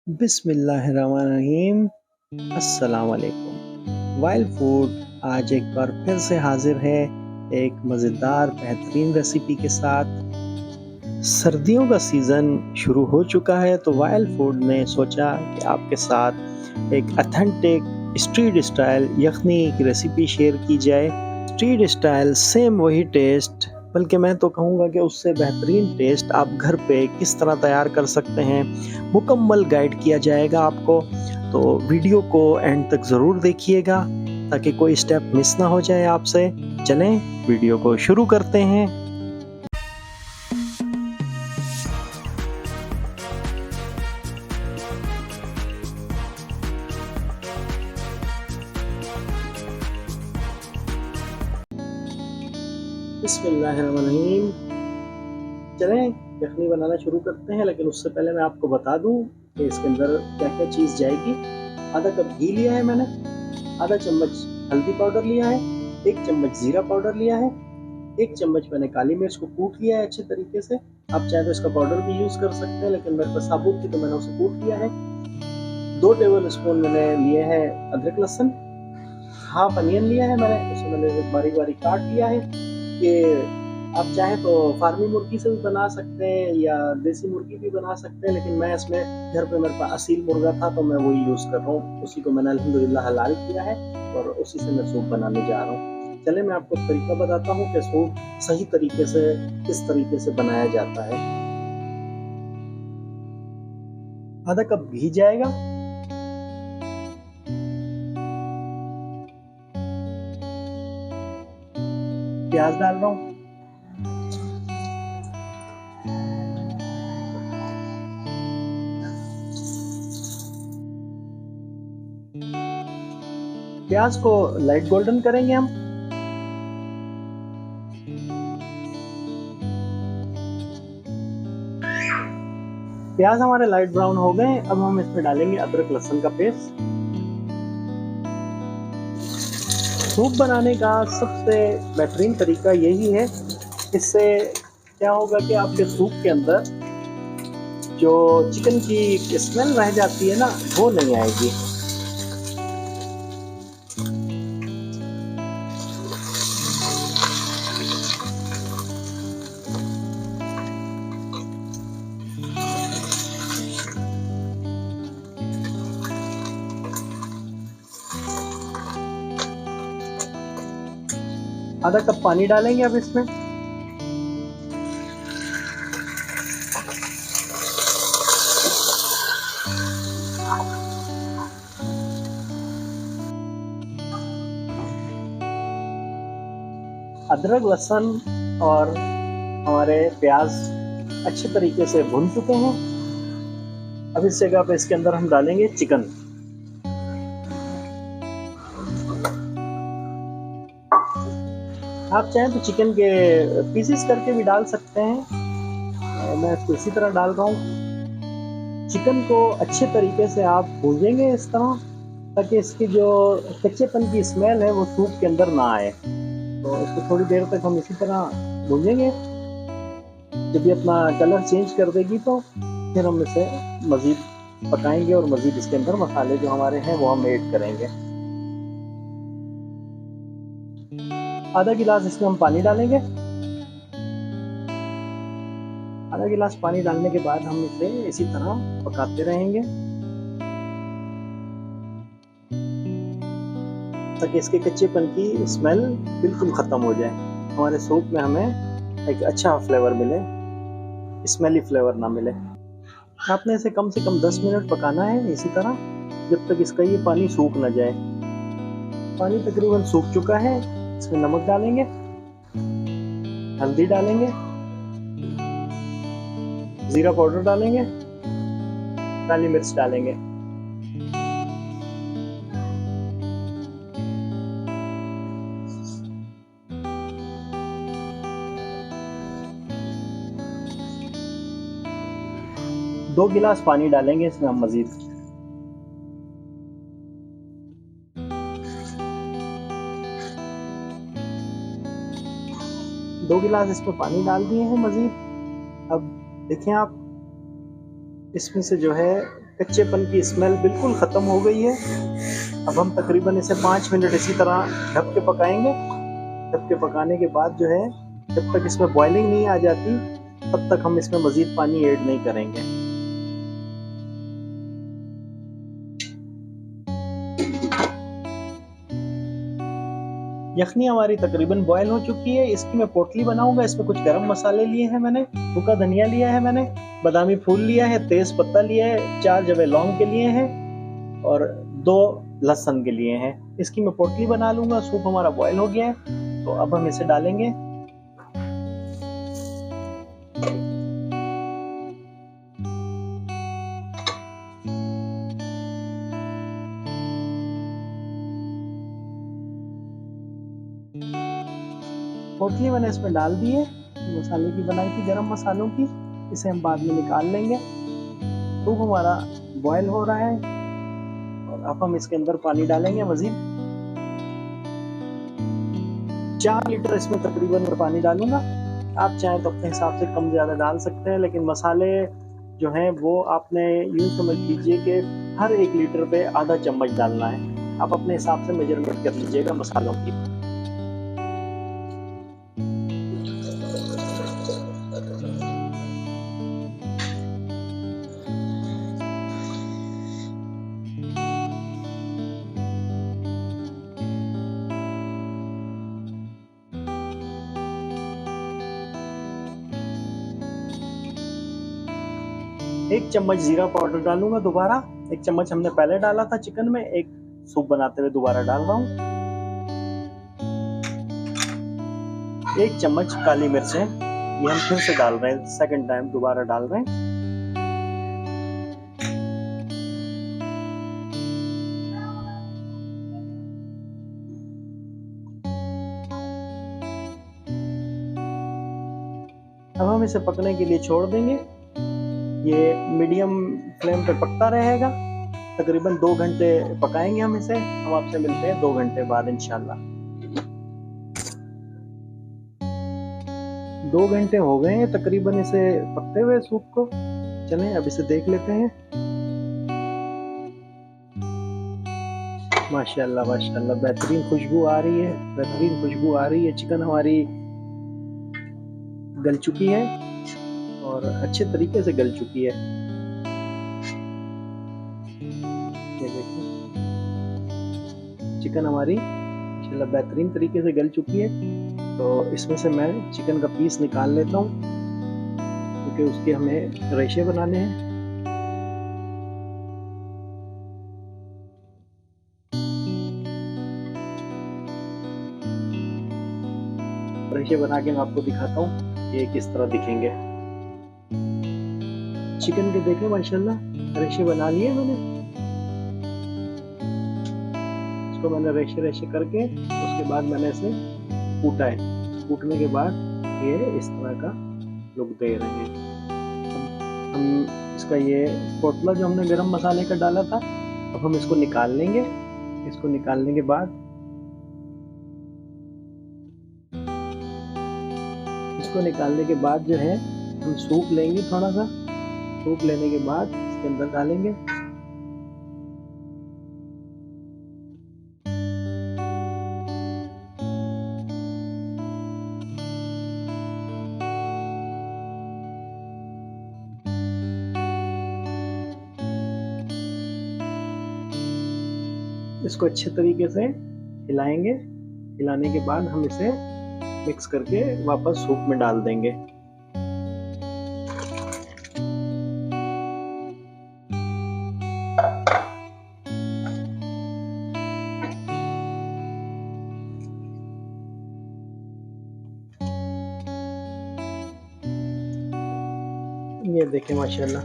बिस्मिल्लाहिर्रहमानिर्रहीम। अस्सलाम वालेकुम। वाइल्ड फूड आज एक बार फिर से हाजिर है एक मज़ेदार बेहतरीन रेसिपी के साथ। सर्दियों का सीज़न शुरू हो चुका है तो वाइल्ड फूड ने सोचा कि आपके साथ एक ऑथेंटिक स्ट्रीट स्टाइल यखनी की रेसिपी शेयर की जाए। स्ट्रीट स्टाइल सेम वही टेस्ट, बल्कि मैं तो कहूँगा कि उससे बेहतरीन टेस्ट आप घर पे किस तरह तैयार कर सकते हैं, मुकम्मल गाइड किया जाएगा आपको। तो वीडियो को एंड तक ज़रूर देखिएगा ताकि कोई स्टेप मिस ना हो जाए आपसे। चलें वीडियो को शुरू करते हैं। बिस्मिल्लाहिर्रहमानिर्रहीम। चलें यखनी बनाना शुरू करते हैं, लेकिन उससे पहले मैं आपको बता दूं कि इसके अंदर क्या-क्या चीज़ जाएगी। आधा कप घी लिया है मैंने, आधा चम्मच हल्दी पाउडर लिया है, 1 चम्मच ज़ीरा पाउडर लिया है, 1 चम्मच मैंने काली मिर्च को कूट लिया है अच्छे तरीके से। आप चाहे तो इसका पाउडर भी यूज़ कर सकते हैं, लेकिन मेरे पास साबुत थी तो मैंने उसे कूट लिया है। 2 टेबल स्पून मैंने लिए हैं अदरक लहसुन, हाफ अनियन लिया है मैंने, उसे मैंने बारीक-बारीक काट लिया है। ये आप चाहें तो फार्मी मुर्गी से भी बना सकते हैं या देसी मुर्गी भी बना सकते हैं, लेकिन मैं इसमें घर पे मेरे पास असील मुर्गा था तो मैं वही यूज़ कर रहा हूँ। उसी को मैंने अल्हम्दुलिल्लाह हलाल किया है और उसी से मैं सूप बनाने जा रहा हूँ। चलिए मैं आपको तरीका बताता हूँ कि सूप सही तरीके से किस तरीके से बनाया जाता है। आधा कप घी जाएगा, प्याज डाल रहा हूँ, प्याज को लाइट गोल्डन करेंगे हम। प्याज हमारे लाइट ब्राउन हो गए, अब हम इसमें डालेंगे अदरक लहसुन का पेस्ट। सूप बनाने का सबसे बेहतरीन तरीका यही है, इससे क्या होगा कि आपके सूप के अंदर जो चिकन की स्मेल रह जाती है ना, वो नहीं आएगी। आधा कप पानी डालेंगे अब इसमें। अदरक लहसुन और हमारे प्याज अच्छे तरीके से भुन चुके हैं। अब इस जगह पे इसके अंदर हम डालेंगे चिकन। आप चाहें तो चिकन के पीसेस करके भी डाल सकते हैं, मैं इसको इसी तरह डाल रहा हूँ। चिकन को अच्छे तरीके से आप भूनेंगे इस तरह, ताकि इसकी जो कच्चेपन की स्मेल है वो सूप के अंदर ना आए। तो इसको थोड़ी देर तक हम इसी तरह भूनेंगे। जब ये अपना कलर चेंज कर देगी तो फिर हम इसे मज़ीद पकाएंगे और मज़ीद इसके अंदर मसाले जो हमारे हैं वो हम ऐड करेंगे। आधा गिलास इसमें हम पानी डालेंगे। आधा गिलास पानी डालने के बाद हम इसे इसी तरह पकाते रहेंगे ताकि इसके कच्चेपन की स्मेल बिल्कुल ख़त्म हो जाए, हमारे सूप में हमें एक अच्छा फ्लेवर मिले, स्मेली फ्लेवर ना मिले। आपने इसे कम से कम 10 मिनट पकाना है इसी तरह, जब तक इसका ये पानी सूख ना जाए। पानी तकरीबन सूख चुका है, इसमें नमक डालेंगे, हल्दी डालेंगे, ज़ीरा पाउडर डालेंगे, काली मिर्च डालेंगे। दो गिलास पानी डालेंगे इसमें हम मज़ीद। दो गिलास इसमें पानी डाल दिए हैं मज़ीद। अब देखें आप, इसमें से जो है कच्चेपन की स्मेल बिल्कुल ख़त्म हो गई है। अब हम तकरीबन इसे 5 मिनट इसी तरह ढक के पकाएंगे। ढक के पकाने के बाद जो है, जब तक इसमें बॉइलिंग नहीं आ जाती तब तक हम इसमें मज़ीद पानी ऐड नहीं करेंगे। यखनी हमारी तकरीबन बॉयल हो चुकी है। इसकी मैं पोटली बनाऊंगा। इसमें कुछ गरम मसाले लिए हैं मैंने, सूखा धनिया लिया है मैंने, बादामी फूल लिया है, तेज पत्ता लिया है, 4 जवे लौंग के लिए हैं और 2 लहसुन के लिए हैं। इसकी मैं पोटली बना लूंगा। सूप हमारा बॉयल हो गया है, तो अब हम इसे डालेंगे। पोटली मैंने इसमें डाल दी है, मसाले की बनाई थी, गरम मसालों की। इसे हम बाद में निकाल लेंगे। सूप हमारा बॉयल हो रहा है और अब हम इसके अंदर पानी डालेंगे मजीद। 4 लीटर इसमें तकरीबन मैं पानी डालूंगा। आप चाहें तो अपने हिसाब से कम ज़्यादा डाल सकते हैं, लेकिन मसाले जो हैं वो आपने यूँ समझ लीजिए कि हर 1 लीटर पे आधा चम्मच डालना है। आप अपने हिसाब से मेजरमेंट कर लीजिएगा मसालों की। एक चम्मच जीरा पाउडर डालूंगा दोबारा। 1 चम्मच हमने पहले डाला था चिकन में, एक सूप बनाते हुए दोबारा डाल रहा हूँ। 1 चम्मच काली मिर्च है, ये हम फिर से डाल रहे हैं, सेकंड टाइम दोबारा डाल रहे हैं। अब हम इसे पकने के लिए छोड़ देंगे। ये मीडियम फ्लेम पे पकता रहेगा। तकरीबन 2 घंटे पकाएंगे हम इसे। हम आपसे मिलते हैं 2 घंटे बाद इंशाल्लाह। 2 घंटे हो गए हैं तकरीबन इसे पकते हुए सूप को। चलें अब इसे देख लेते हैं। माशाल्लाह माशाल्लाह, बेहतरीन खुशबू आ रही है, बेहतरीन खुशबू आ रही है। चिकन हमारी गल चुकी है और अच्छे तरीके से गल चुकी है। ये देखिए, चिकन हमारी माशाल्लाह बेहतरीन तरीके से गल चुकी है। तो इसमें से मैं चिकन का पीस निकाल लेता हूँ, क्योंकि उसके हमें रेशे बनाने हैं। रेशे बना के मैं आपको दिखाता हूँ ये किस तरह दिखेंगे। चिकन के देखें माशाल्लाह रेशे बना लिए मैंने। इसको मैंने रेशे रेशे करके उसके बाद मैंने इसे कूटा है। कूटने के बाद ये इस तरह का लुक दे रहे हैं। हम इसका ये पोटला जो हमने गरम मसाले का डाला था, अब हम इसको निकाल लेंगे। इसको निकालने के बाद जो है हम सूप लेंगे। थोड़ा सा सूप लेने के बाद इसके अंदर डालेंगे। इसको अच्छे तरीके से हिलाएंगे। हिलाने के बाद हम इसे मिक्स करके वापस सूप में डाल देंगे। ये देखें माशाल्लाह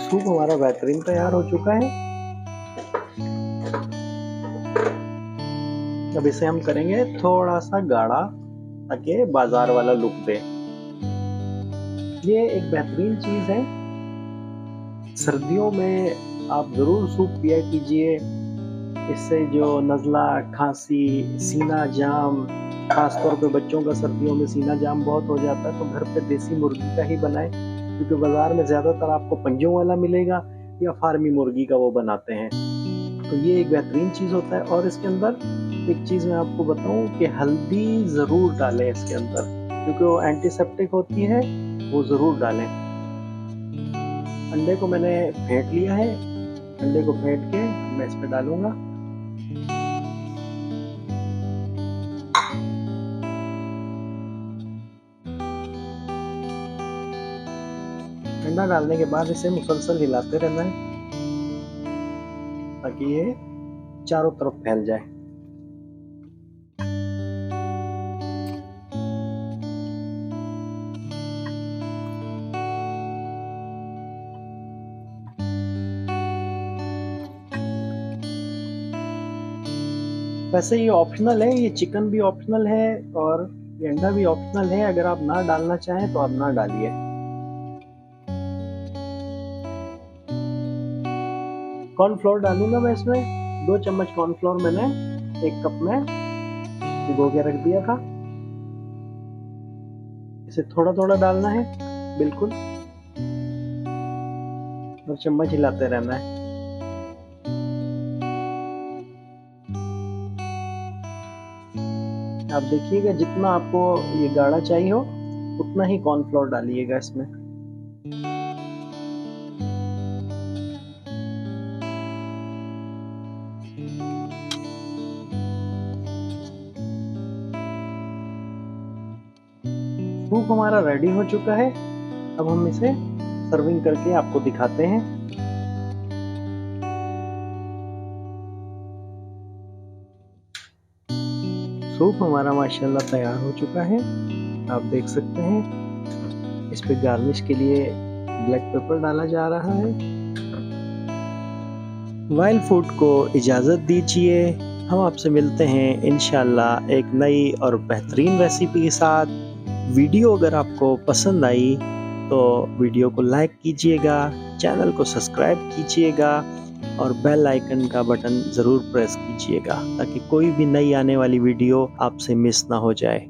सूप हमारा बेहतरीन तैयार हो चुका है। अब इसे हम करेंगे थोड़ा सा गाढ़ा, ताकि बाजार वाला लुक दे। ये एक बेहतरीन चीज है। सर्दियों में आप जरूर सूप पिया कीजिए। इससे जो नज़ला, खांसी, सीना जाम, खासतौर पे बच्चों का सर्दियों में सीना जाम बहुत हो जाता है, तो घर पे देसी मुर्गी का ही बनाएं। क्योंकि बाजार में ज़्यादातर आपको पंजों वाला मिलेगा या फार्मी मुर्गी का वो बनाते हैं। तो ये एक बेहतरीन चीज़ होता है। और इसके अंदर एक चीज़ मैं आपको बताऊं कि हल्दी ज़रूर डालें इसके अंदर, क्योंकि वो एंटीसेप्टिक होती है, वो ज़रूर डालें। अंडे को मैंने फेंट लिया है, अंडे को फेंट के मैं इस पे डालूंगा। अंडा डालने के बाद इसे मुसलसल हिलाते रहना है ताकि ये चारों तरफ फैल जाए। वैसे ये ऑप्शनल है, ये चिकन भी ऑप्शनल है और ये अंडा भी ऑप्शनल है। अगर आप ना डालना चाहें तो आप ना डालिए। कॉर्नफ्लोर डालूंगा मैं इसमें। 2 चम्मच कॉर्नफ्लोर मैंने 1 कप में भिगो के रख दिया था। इसे थोड़ा थोड़ा डालना है बिल्कुल, और चम्मच हिलाते रहना है। आप देखिएगा जितना आपको ये गाढ़ा चाहिए हो उतना ही कॉर्नफ्लोर डालिएगा इसमें। सूप हमारा रेडी हो चुका है। अब हम इसे सर्विंग करके आपको दिखाते हैं। सूप हमारा माशाल्लाह तैयार हो चुका है, आप देख सकते हैं। इस पे गार्निश के लिए ब्लैक पेपर डाला जा रहा है। वाइल्ड फूड को इजाज़त दीजिए। हम आपसे मिलते हैं इंशाल्लाह एक नई और बेहतरीन रेसिपी के साथ। वीडियो अगर आपको पसंद आई तो वीडियो को लाइक कीजिएगा, चैनल को सब्सक्राइब कीजिएगा और बेल आइकन का बटन ज़रूर प्रेस कीजिएगा ताकि कोई भी नई आने वाली वीडियो आपसे मिस ना हो जाए।